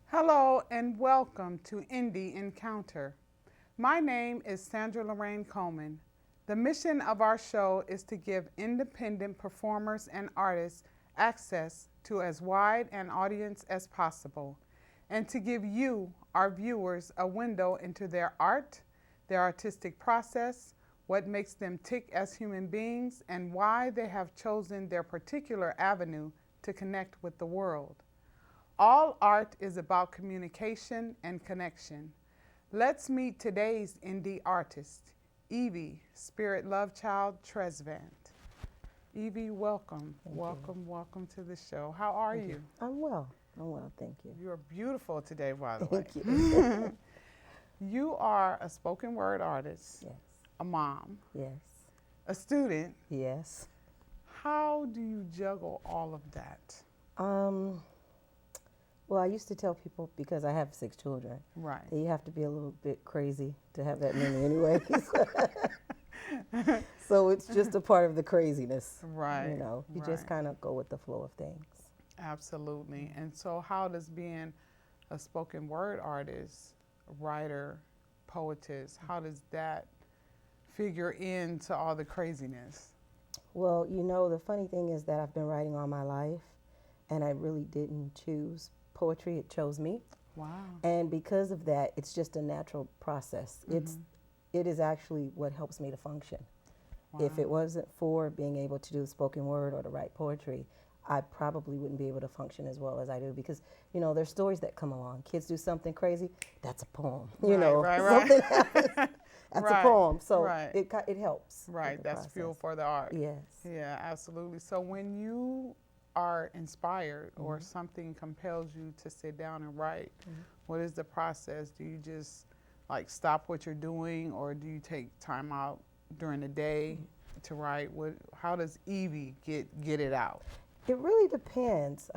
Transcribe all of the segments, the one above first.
Hello and welcome to Indie Encounter. My name is Sandra Lorraine Coleman. The mission of our show is to give independent performers and artists access to as wide an audience as possible, and to give you, our viewers, a window into their art, their artistic process, what makes them tick as human beings, and why they have chosen their particular avenue to connect with the world. All art is about communication and connection. Let's meet today's indie artist, Evy Spirit Love Child Trezvant. Evy, welcome. Welcome to the show. How are you? I'm well. Thank you. You're beautiful today, by the way. Thank you. You are a spoken word artist, Yes. a mom, Yes. a student. Yes. How do you juggle all of that? Well, I used to tell people, because I have 6 children, Right. that you have to be a little bit crazy to have that many anyways. So it's just a part of the craziness. Right. You just kind of go with the flow of things. Absolutely. And so how does being a spoken word artist, writer, poetess, how does that figure into all the craziness? Well, the funny thing is that I've been writing all my life, and I really didn't choose poetry. It chose me. Wow. And because of that, it's just a natural process. It is actually what helps me to function. Wow. If it wasn't for being able to do spoken word or to write poetry, I probably wouldn't be able to function as well as I do, because, there's stories that come along. Kids do something crazy, that's a poem. Right. Something happens, that's a poem. So it helps. Right, that's process. fuel for the art. Yes. Yeah, absolutely. So when you are inspired or something compels you to sit down and write, what is the process? Do you just stop what you're doing, or do you take time out during the day to write? How does Evy get it out? It really depends.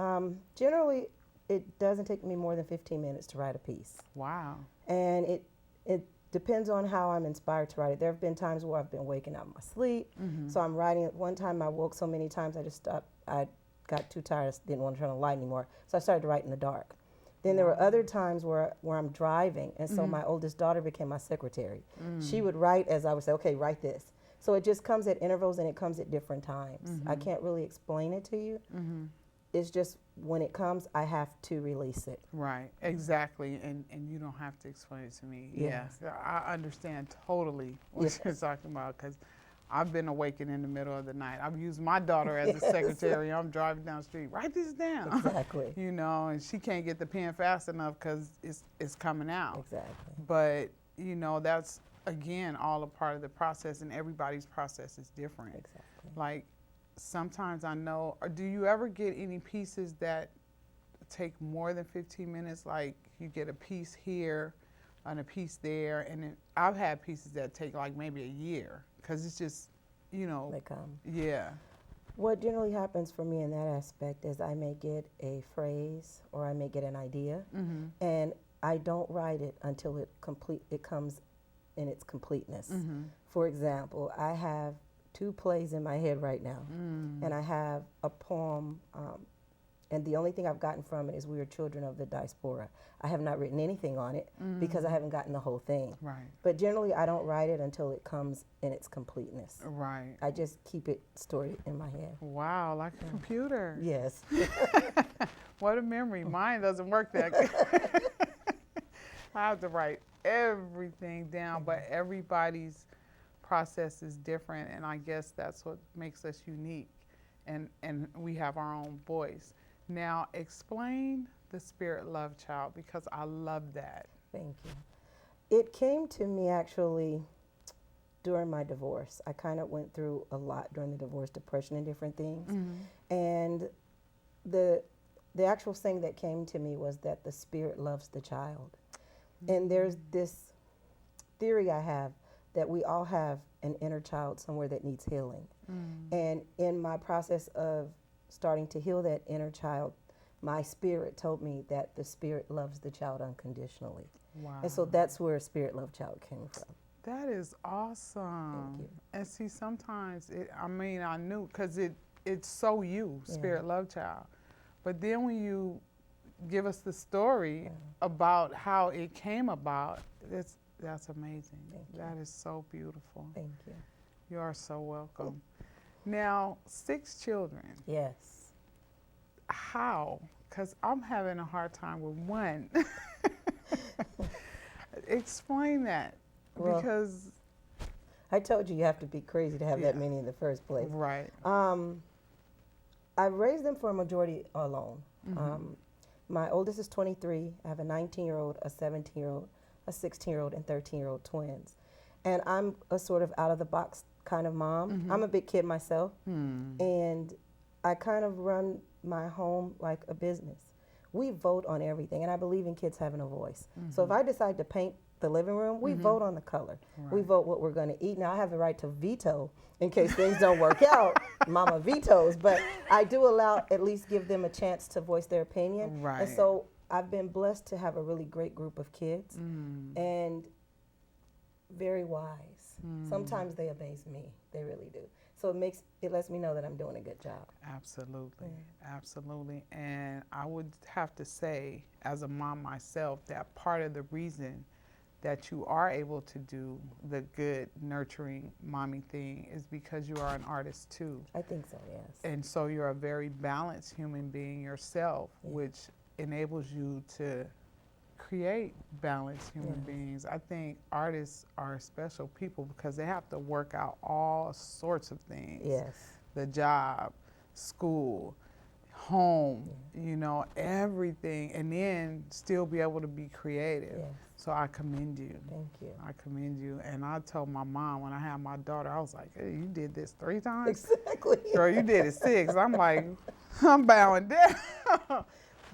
Generally, it doesn't take me more than 15 minutes to write a piece. Wow. And it depends on how I'm inspired to write it. There have been times where I've been waking up in my sleep, so I'm writing. At one time, I woke so many times I just stopped. I got too tired, didn't want to turn on the light anymore, so I started to write in the dark. Then there were other times where I'm driving, and so my oldest daughter became my secretary. She would write as I would say, okay, write this. So it just comes at intervals, and it comes at different times. I can't really explain it to you. It's just when it comes, I have to release it. Right, exactly, and you don't have to explain it to me. Yes. Yeah, I understand totally what you're talking about, because I've been awakened in the middle of the night. I've used my daughter as a secretary. I'm driving down the street, write this down. Exactly. And she can't get the pen fast enough because it's coming out. Exactly. But, that's, again, all a part of the process, and everybody's process is different. Exactly. Sometimes I know, or do you ever get any pieces that take more than 15 minutes? Like you get a piece here and a piece there, and then I've had pieces that take maybe a year, because it's just, They come. Yeah. What generally happens for me in that aspect is I may get a phrase or I may get an idea, and I don't write it until it comes in its completeness. For example, I have 2 plays in my head right now, and I have a poem, and the only thing I've gotten from it is We Are Children of the Diaspora. I have not written anything on it because I haven't gotten the whole thing. Right. But generally, I don't write it until it comes in its completeness. Right. I just keep it stored in my head. Wow, like a computer. Yes. What a memory. Mine doesn't work that good. I have to write everything down, but everybody's process is different, and I guess that's what makes us unique, and we have our own voice. Now, explain the Spirit Love Child, because I love that. Thank you. It came to me actually during my divorce. I kind of went through a lot during the divorce, depression and different things. And the actual thing that came to me was that the Spirit loves the child. And there's this theory I have that we all have an inner child somewhere that needs healing. And in my process of starting to heal that inner child, my spirit told me that the Spirit loves the child unconditionally. Wow. And so that's where Spirit Love Child came from. That is awesome. Thank you. And see, sometimes, I knew, because it's so you, Spirit Love Child. But then when you give us the story about how it came about. That's amazing. That is so beautiful. Thank you. You are so welcome. Now, 6 children. Yes. How? Because I'm having a hard time with one. Explain that. Well, because I told you have to be crazy to have that many in the first place. Right. I raised them for a majority alone. My oldest is 23. I have a 19-year-old, a 17-year-old, a 16-year-old, and 13-year-old twins. And I'm a sort of out-of-the-box kind of mom. I'm a big kid myself, and I kind of run my home like a business. We vote on everything, and I believe in kids having a voice. So if I decide to paint the living room, we vote on the color. Right. We vote what we're going to eat. Now, I have the right to veto in case things don't work out. Mama vetoes, but I do allow, at least give them a chance to voice their opinion. Right. And so I've been blessed to have a really great group of kids and very wise. Sometimes they amaze me. They really do. So it lets me know that I'm doing a good job. Absolutely, absolutely. And I would have to say, as a mom myself, that part of the reason that you are able to do the good, nurturing mommy thing is because you are an artist too. I think so, yes. And so you're a very balanced human being yourself, which enables you to create balanced human beings. I think artists are special people because they have to work out all sorts of things. Yes. The job, school, home, you know, everything, and then still be able to be creative. Yes. So I commend you. Thank you. I commend you. And I told my mom when I had my daughter, I was like, hey, you did this 3 times? Exactly. Girl, you did it 6. I'm like, I'm bowing down.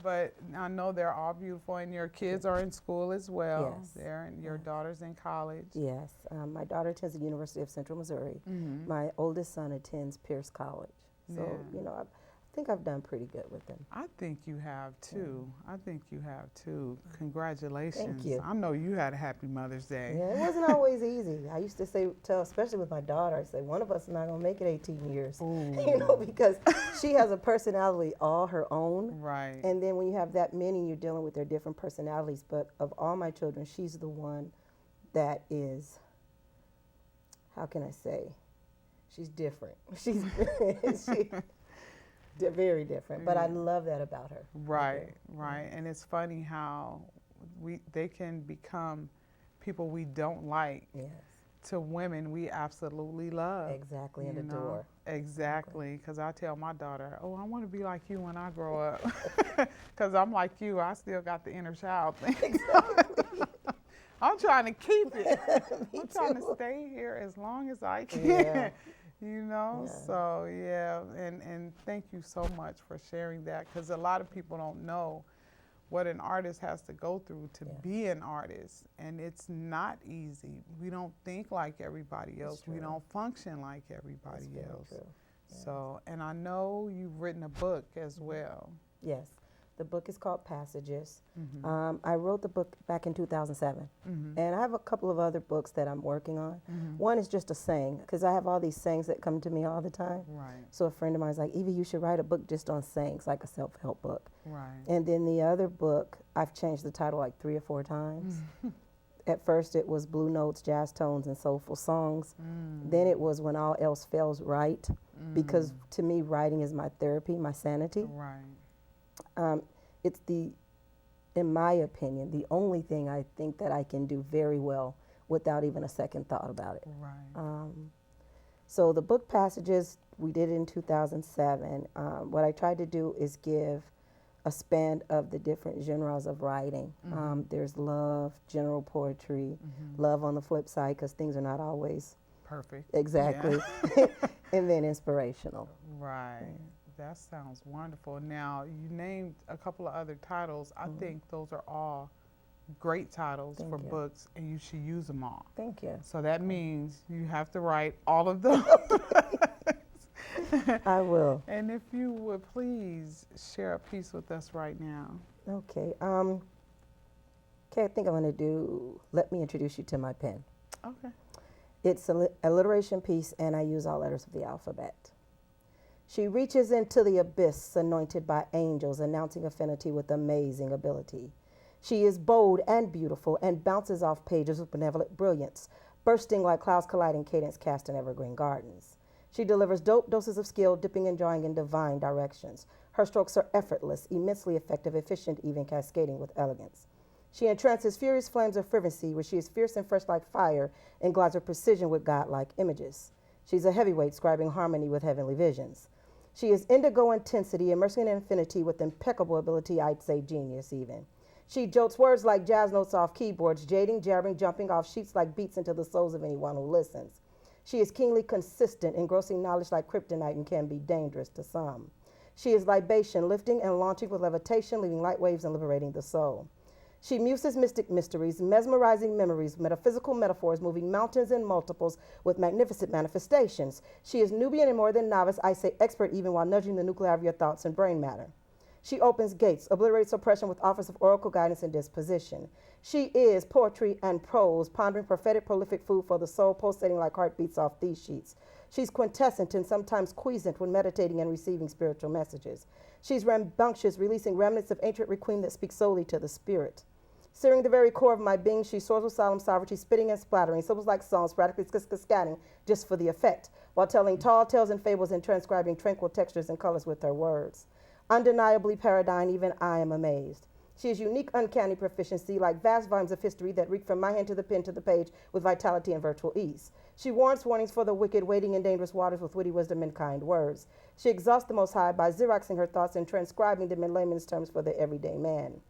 But I know they're all beautiful, and your kids are in school as well. Yes. Your daughter's in college. Yes. My daughter attends the University of Central Missouri. My oldest son attends Pierce College. So, you know, I think I've done pretty good with them. I think you have too. I think you have too. Congratulations. Thank you. I know you had a happy Mother's Day. Yeah, it wasn't always easy. I used to tell, especially with my daughter, I say, one of us is not going to make it 18 years. You know, because she has a personality all her own. Right. And then when you have that many, you're dealing with their different personalities. But of all my children, she's the one that is, how can I say, she's different. She's they're very different, but I love that about her. Right, right. And it's funny how they can become people we don't like to women we absolutely love. Exactly, and adore. Exactly, because I tell my daughter, oh, I want to be like you when I grow up. Because I'm like you, I still got the inner child thing. Exactly. I'm trying to keep it. I'm trying too. to stay here as long as I can. Yeah. You know, so and thank you so much for sharing that, because a lot of people don't know what an artist has to go through to be an artist, and it's not easy. We don't think like everybody else. We don't function like everybody else. True. So, and I know you've written a book as well. Yes. The book is called Passages. I wrote the book back in 2007. And I have a couple of other books that I'm working on. One is just a saying, because I have all these sayings that come to me all the time. Right. So a friend of mine is like, Evie, you should write a book just on sayings, like a self-help book. Right. And then the other book, I've changed the title like 3 or 4 times. At first it was Blue Notes, Jazz Tones, and Soulful Songs. Then it was When All Else Fails, Write, because to me, writing is my therapy, my sanity. Right. It's in my opinion, the only thing I think that I can do very well without even a second thought about it. Right. So the book Passages, we did it in 2007. What I tried to do is give a span of the different genres of writing. There's love, general poetry, love on the flip side, because things are not always perfect. Exactly. Yeah. And then inspirational. Right. That sounds wonderful. Now, you named a couple of other titles. I think those are all great titles for books, and you should use them all. Thank you. So that means you have to write all of those. I will. And if you would please share a piece with us right now. Okay. Okay, I think I'm going to do Let Me Introduce You to My Pen. Okay. It's a alliteration piece, and I use all letters of the alphabet. She reaches into the abyss, anointed by angels, announcing affinity with amazing ability. She is bold and beautiful and bounces off pages with benevolent brilliance, bursting like clouds colliding cadence cast in evergreen gardens. She delivers dope doses of skill, dipping and drawing in divine directions. Her strokes are effortless, immensely effective, efficient, even cascading with elegance. She entrances furious flames of fervency, where she is fierce and fresh like fire and glides with precision with godlike images. She's a heavyweight, scribing harmony with heavenly visions. She is indigo intensity, immersing in infinity with impeccable ability, I'd say genius even. She jolts words like jazz notes off keyboards, jading, jabbering, jumping off sheets like beats into the souls of anyone who listens. She is keenly consistent, engrossing knowledge like kryptonite and can be dangerous to some. She is libation, lifting and launching with levitation, leaving light waves and liberating the soul. She muses mystic mysteries, mesmerizing memories, metaphysical metaphors, moving mountains in multiples with magnificent manifestations. She is Nubian and more than novice, I say expert even while nudging the nuclei of your thoughts and brain matter. She opens gates, obliterates oppression with offers of oracle guidance and disposition. She is poetry and prose, pondering prophetic prolific food for the soul, pulsating like heartbeats off these sheets. She's quintessent and sometimes quiescent when meditating and receiving spiritual messages. She's rambunctious, releasing remnants of ancient requiem that speak solely to the spirit. Searing the very core of my being, she soars with solemn sovereignty, spitting and splattering, syllables like songs, practically scatting just for the effect, while telling tall tales and fables and transcribing tranquil textures and colors with her words. Undeniably paradigm, even I am amazed. She is unique, uncanny proficiency, like vast volumes of history that reach from my hand to the pen to the page with vitality and virtual ease. She warns warnings for the wicked, wading in dangerous waters with witty wisdom and kind words. She exhausts the Most High by xeroxing her thoughts and transcribing them in layman's terms for the everyday man.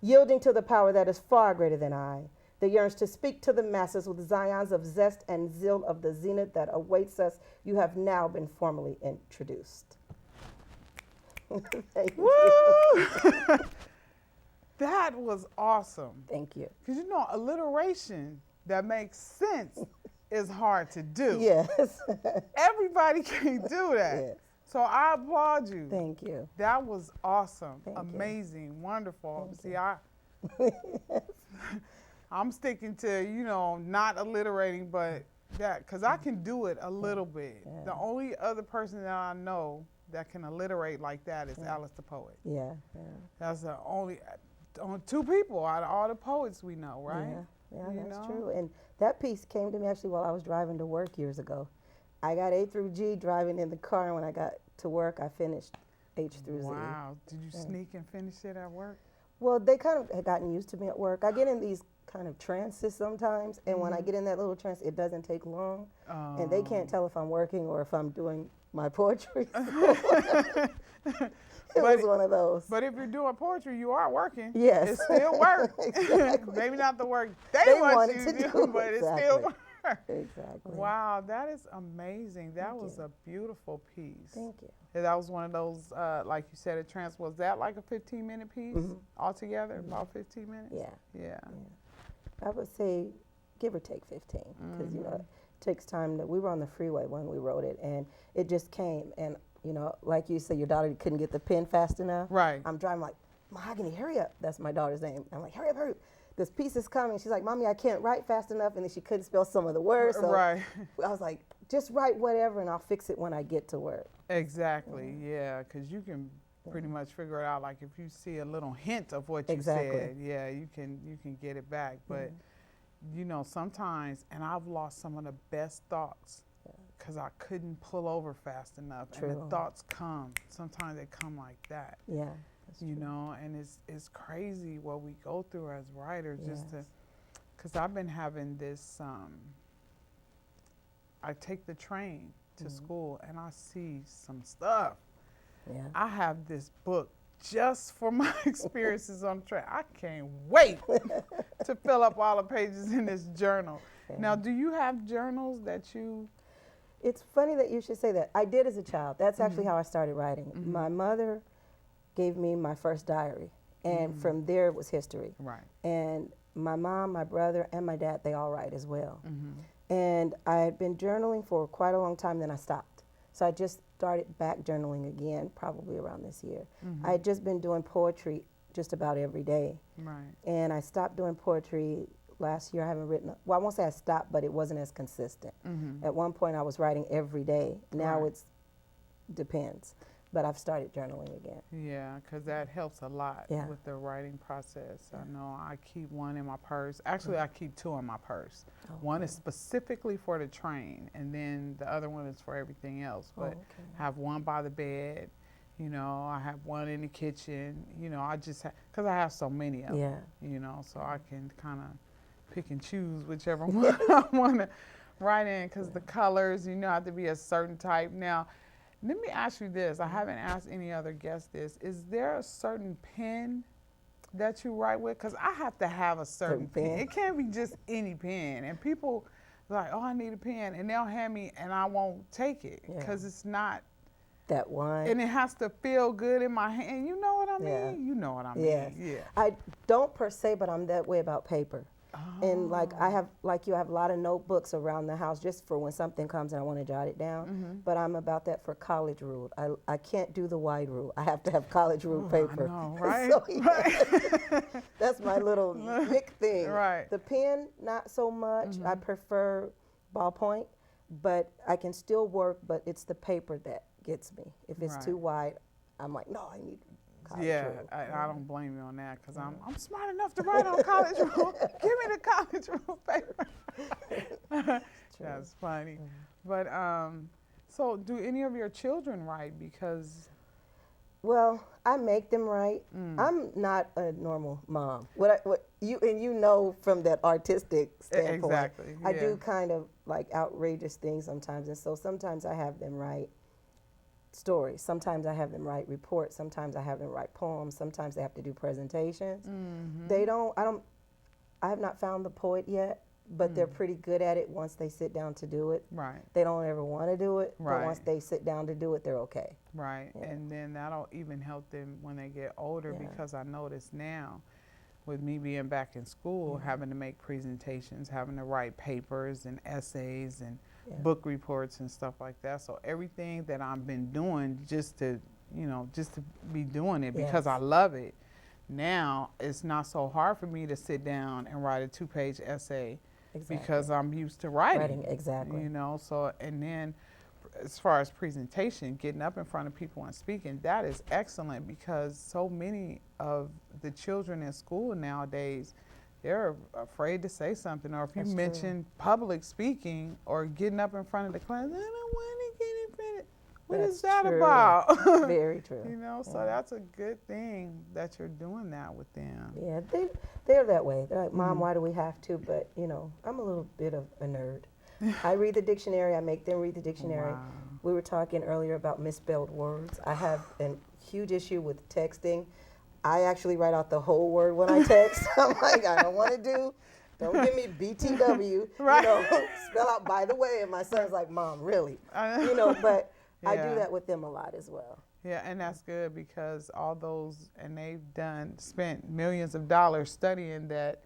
Yielding to the power that is far greater than I, that yearns to speak to the masses with zions of zest and zeal of the zenith that awaits us, you have now been formally introduced. Thank Woo! you. That was awesome. Thank you. Because you know, alliteration that makes sense is hard to do. Yes. Everybody can't do that. Yes. So I applaud you. Thank you. That was awesome. Thank you. Amazing. Wonderful. Thank See, you. I'm sticking to, you know, not alliterating, but that, because I can do it a little bit. Yeah. The only other person that I know that can alliterate like that is Alice the poet. Yeah. That's the only two people out of all the poets we know, right? Yeah, You that's know? true. And that piece came to me actually while I was driving to work years ago. I got A through G driving in the car, and when I got to work, I finished H through Z. Wow. Did you sneak and finish it at work? Well, they kind of had gotten used to me at work. I get in these kind of trances sometimes, and when I get in that little trance, it doesn't take long, and they can't tell if I'm working or if I'm doing my poetry. It was one of those. But if you're doing poetry, you are working. Yes. It's still work. Exactly. Maybe not the work they want wanted you to to do, do. but it's Exactly. still work. Exactly. Wow, that is amazing. That Thank was you. a beautiful piece. Thank you. And that was one of those, like you said, a trance. Was that like a 15-minute piece altogether? About 15 minutes? Yeah. Yeah. I would say give or take 15, because you know it takes time. We were on the freeway when we wrote it, and it just came. And you know, like you said, your daughter couldn't get the pen fast enough. Right. I'm driving like, Mahogany, hurry up. That's my daughter's name. I'm like, hurry up, hurry up. This piece is coming. She's like, Mommy, I can't write fast enough, and then she couldn't spell some of the words. So Right. I was like, just write whatever, and I'll fix it when I get to work. Exactly. Yeah, because you can pretty much figure it out. Like if you see a little hint of what you Exactly. said, yeah, you can get it back. But you know, sometimes, and I've lost some of the best thoughts because I couldn't pull over fast enough. And the True. thoughts come. Sometimes they come like that. Yeah. That's You true. know, and it's crazy what we go through as writers, just to, Yes. because I've been having this. I take the train to school and I see some stuff. Yeah. I have this book just for my experiences on the train. I can't wait to fill up all the pages in this journal. Yeah. Now, do you have journals that you? It's funny that you should say that. I did as a child. That's actually how I started writing. My mother gave me my first diary, and from there it was history. Right. And my mom, my brother, and my dad, they all write as well. And I had been journaling for quite a long time, then I stopped. So I just started back journaling again, probably around this year. I had just been doing poetry just about every day. Right. And I stopped doing poetry last year. I haven't written, well, I won't say I stopped, but it wasn't as consistent. At one point I was writing every day. Now Right. it's depends. But I've started journaling again. Yeah, because that helps a lot Yeah. with the writing process. I know I keep one in my purse. Actually, I keep two in my purse. One is specifically for the train, and then the other one is for everything else. But I have one by the bed. You know, I have one in the kitchen. You know, I just because I have so many of them. You know, so I can kind of pick and choose whichever one I want to write in, because the colors, you know, have to be a certain type. Now, let me ask you this. I haven't asked any other guests this. Is there a certain pen that you write with? Because I have to have a certain pen. It can't be just any pen. And people are like, oh, I need a pen. And they'll hand me, and I won't take it because it's not that one. And it has to feel good in my hand. You know what I mean? You know what I mean. Yes. Yeah. I don't per se, but I'm that way about paper. And like I have, like you have a lot of notebooks around the house just for when something comes and I want to jot it down. But I'm about that for college ruled. I can't do the wide rule. I have to have college ruled paper. I know, right? So, yeah, that's my little Nick thing. Right. The pen, not so much. I prefer ballpoint, but I can still work. But it's the paper that gets me. If it's too wide, I'm like, no, I need. Yeah, I don't blame you on that, because I'm smart enough to write on college rule. Give me the college rule paper. That's funny. But so do any of your children write? Because well, I make them write. I'm not a normal mom. What you know from that artistic standpoint. Exactly. I do kind of like outrageous things sometimes, and so sometimes I have them write stories. Sometimes I have them write reports. Sometimes I have them write poems. Sometimes they have to do presentations. I have not found the poet yet, but they're pretty good at it once they sit down to do it. Right. They don't ever want to do it, but once they sit down to do it, they're okay. Right. Yeah. And then that'll even help them when they get older, because I notice now, with me being back in school, having to make presentations, having to write papers and essays and book reports and stuff like that. So everything that I've been doing just to be doing it because I love it. Now it's not so hard for me to sit down and write a 2-page essay because I'm used to writing. Exactly. You know, so, and then as far as presentation, getting up in front of people and speaking, that is excellent, because so many of the children in school nowadays, they're afraid to say something, or if you mention public speaking or getting up in front of the class, I don't want to get in front of. What is that about? Very true. You know, so that's a good thing that you're doing that with them. Yeah, they're that way. They're like, Mom, why do we have to? But, you know, I'm a little bit of a nerd. I read the dictionary. I make them read the dictionary. Wow. We were talking earlier about misspelled words. I have a huge issue with texting. I actually write out the whole word when I text. I'm like, I don't want to don't give me BTW, Right. you know, spell out by the way. And my son's like, Mom, really? You know, but I do that with them a lot as well. Yeah, and that's good, because all those, and they've spent millions of dollars studying that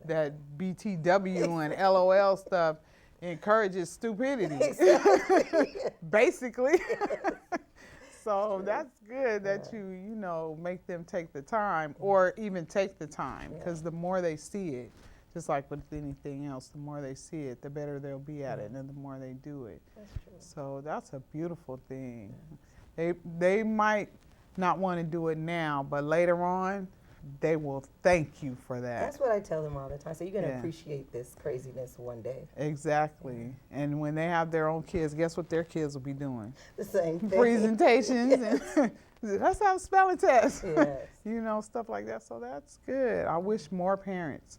BTW and LOL stuff encourages stupidity. Exactly. Basically. So that's good that you make them take the time, or even take the time, because the more they see it, just like with anything else, the more they see it, the better they'll be at it, and the more they do it. That's true. So that's a beautiful thing. They might not want to do it now, but later on, they will thank you for that. That's what I tell them all the time. So you're going to appreciate this craziness one day. Exactly. And when they have their own kids, guess what their kids will be doing? The same thing. Presentations. And let's have a spelling test. Yes. You know, stuff like that. So that's good. I wish more parents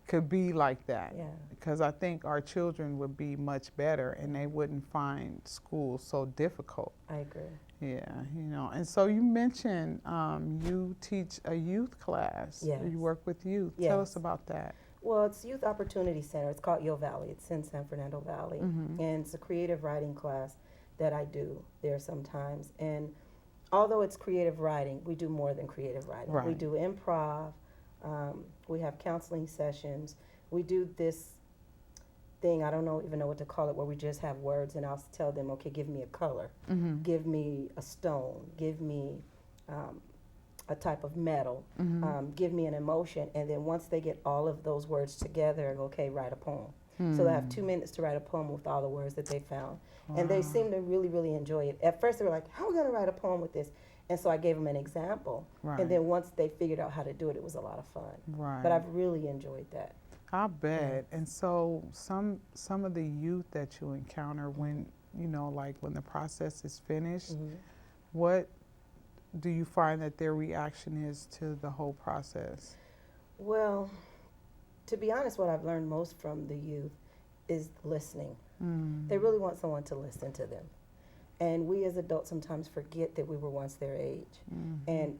could be like that. Yeah. Because I think our children would be much better, and they wouldn't find school so difficult. I agree. Yeah, you know, and so you mentioned you teach a youth class. Yes. You work with youth. Yes. Tell us about that. Well, it's Youth Opportunity Center. It's called Yo Valley. It's in San Fernando Valley. And it's a creative writing class that I do there sometimes. And although it's creative writing, we do more than creative writing. Right. We do improv. We have counseling sessions. We do this thing, I don't even know what to call it, where we just have words, and I'll tell them, okay, give me a color, give me a stone, give me a type of metal, give me an emotion, and then once they get all of those words together, I go, okay, write a poem. So they have 2 minutes to write a poem with all the words that they found. And they seem to really, really enjoy it. At first they were like, how are we going to write a poem with this? And so I gave them an example. Right. And then once they figured out how to do it, it was a lot of fun. Right. But I've really enjoyed that. I bet. And so some of the youth that you encounter when, you know, like when the process is finished, what do you find that their reaction is to the whole process? Well, to be honest, what I've learned most from the youth is listening. They really want someone to listen to them. And we as adults sometimes forget that we were once their age. And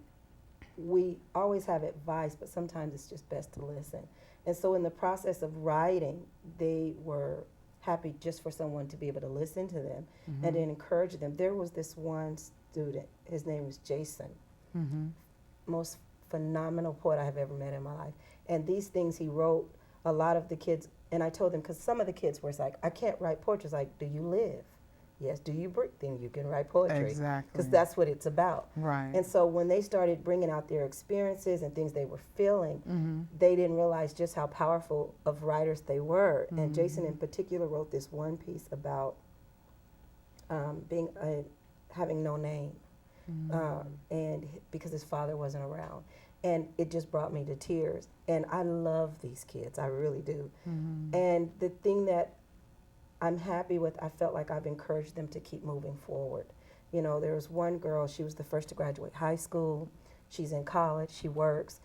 we always have advice, but sometimes it's just best to listen. And so in the process of writing, they were happy just for someone to be able to listen to them and then encourage them. There was this one student, his name was Jason, most phenomenal poet I have ever met in my life. And these things he wrote, a lot of the kids, and I told them, because some of the kids were like, I can't write poetry. It's like, do you live? Yes. Do you breathe? Then you can write poetry. Exactly. Because that's what it's about. Right. And so when they started bringing out their experiences and things they were feeling, they didn't realize just how powerful of writers they were. And Jason in particular wrote this one piece about having no name, and because his father wasn't around. And it just brought me to tears. And I love these kids, I really do. And the thing that I'm happy with, I felt like I've encouraged them to keep moving forward. You know, there was one girl, she was the first to graduate high school. She's in college, she works.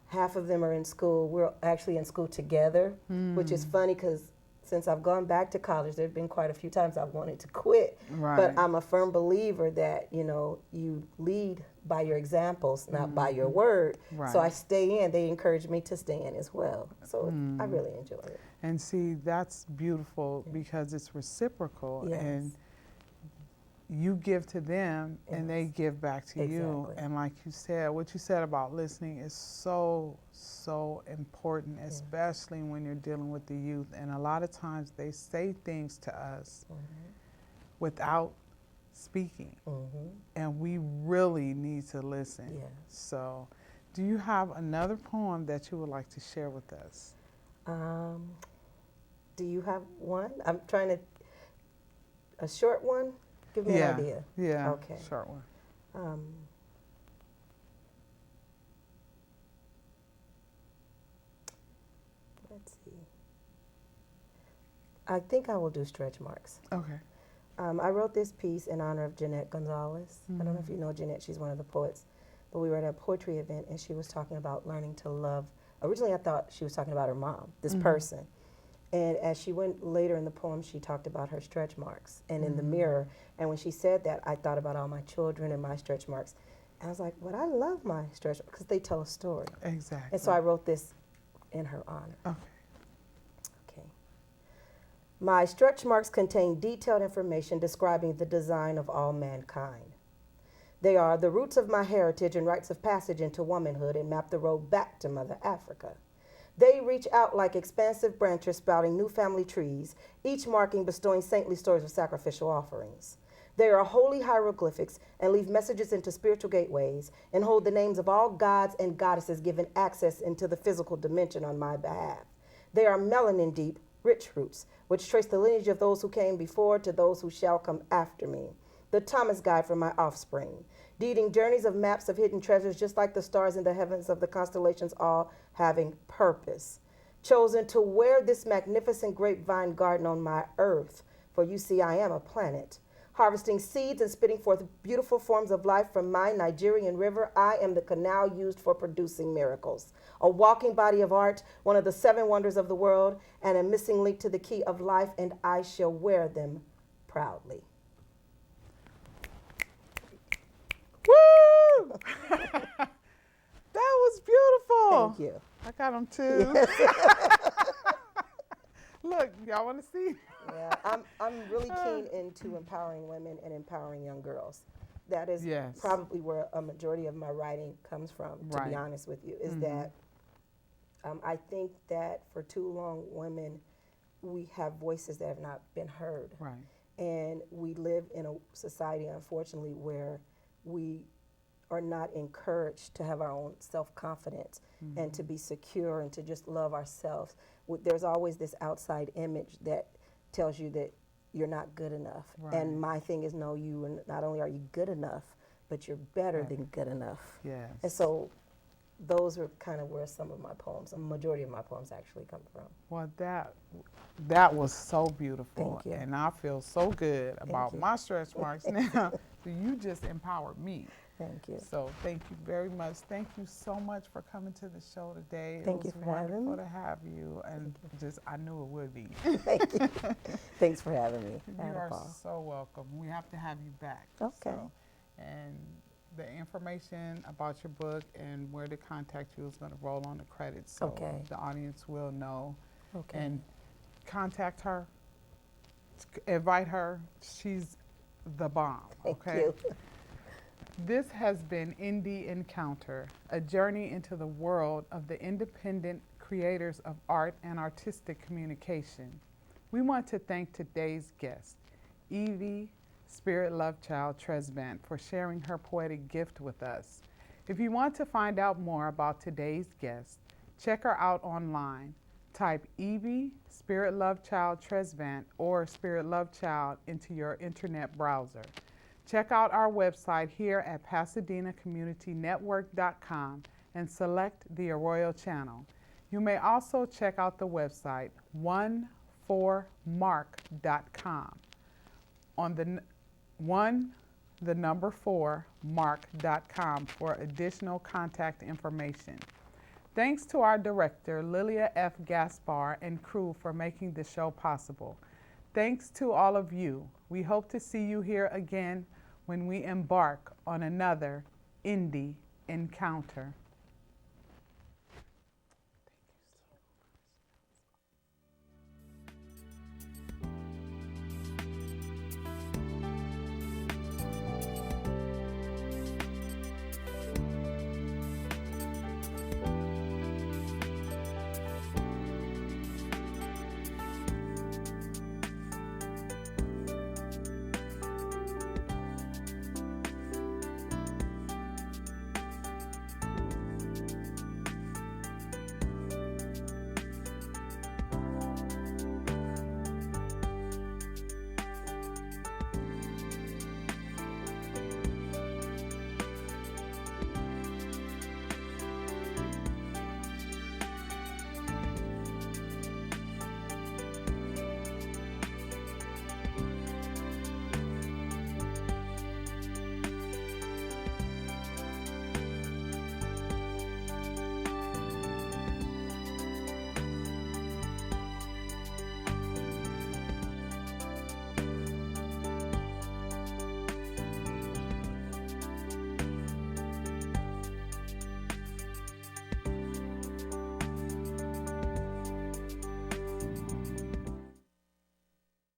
Half of them are in school. We're actually in school together, which is funny because since I've gone back to college, there have been quite a few times I've wanted to quit. Right. But I'm a firm believer that, you know, you lead by your examples, not by your word. Right. So I stay in. They encourage me to stay in as well. So I really enjoy it. And see, that's beautiful because it's reciprocal. Yes. And you give to them and they give back to you. And like you said, what you said about listening is so, so important, especially when you're dealing with the youth. And a lot of times they say things to us without speaking. And we really need to listen. Yes. So do you have another poem that you would like to share with us? Do you have one? I'm trying to, a short one? Give me an idea. Yeah, okay. Short one. Let's see. I think I will do stretch marks. Okay. I wrote this piece in honor of Jeanette Gonzalez. I don't know if you know Jeanette, she's one of the poets. But we were at a poetry event and she was talking about learning to love. Originally I thought she was talking about her mom, this person. And as she went later in the poem, she talked about her stretch marks and in the mirror. And when she said that, I thought about all my children and my stretch marks. And I was like, but I love my stretch marks because they tell a story. Exactly. And so I wrote this in her honor. Okay. Okay. My stretch marks contain detailed information describing the design of all mankind. They are the roots of my heritage and rites of passage into womanhood and map the road back to Mother Africa. They reach out like expansive branches sprouting new family trees, each marking bestowing saintly stories of sacrificial offerings. They are holy hieroglyphics and leave messages into spiritual gateways and hold the names of all gods and goddesses given access into the physical dimension on my behalf. They are melanin deep, rich roots, which trace the lineage of those who came before to those who shall come after me. The Thomas Guide for my offspring, deeding journeys of maps of hidden treasures just like the stars in the heavens of the constellations, all having purpose. Chosen to wear this magnificent grapevine garden on my earth, for you see I am a planet. Harvesting seeds and spitting forth beautiful forms of life from my Nigerian river, I am the canal used for producing miracles. A walking body of art, one of the 7 wonders of the world, and a missing link to the key of life, and I shall wear them proudly. Woo! That was beautiful. Thank you. I got them too. Look, y'all want to see? Yeah, I'm really keen into empowering women and empowering young girls. That is probably where a majority of my writing comes from, to be honest with you, is that I think that for too long women, we have voices that have not been heard. Right. And we live in a society, unfortunately, where we are not encouraged to have our own self-confidence and to be secure and to just love ourselves. There's always this outside image that tells you that you're not good enough. Right. And my thing is, no, not only are you good enough, but you're better Right. than good enough. Yes. And so those are kind of where some of my poems, a majority of my poems actually come from. Well, that was so beautiful. Thank you. And I feel so good about you. my stretch marks now. So you just empowered me. Thank you. So thank you very much. Thank you so much for coming to the show today. Thank you It was for having wonderful me. to have you. And just, I knew it would be. Thank you. Thanks for having me. I You had a are ball. so welcome. We have to have you back. Okay. So, and the information about your book and where to contact you is going to roll on the credits. So Okay. the audience will know. Okay. And contact her. Invite her. She's the bomb. Thank Okay. you. This has been Indie Encounter, a journey into the world of the independent creators of art and artistic communication. We want to thank today's guest, Evy Spirit Love Child Trezvant, for sharing her poetic gift with us. If you want to find out more about today's guest, check her out online. Type Evy Spirit Love Child Trezvant or Spirit Love Child into your internet browser. Check out our website here at PasadenaCommunityNetwork.com and select the Arroyo channel. You may also check out the website 14mark.com on the 4mark.com for additional contact information. Thanks to our director, Lilia F. Gaspar, and crew for making the show possible. Thanks to all of you. We hope to see you here again when we embark on another Indie Encounter.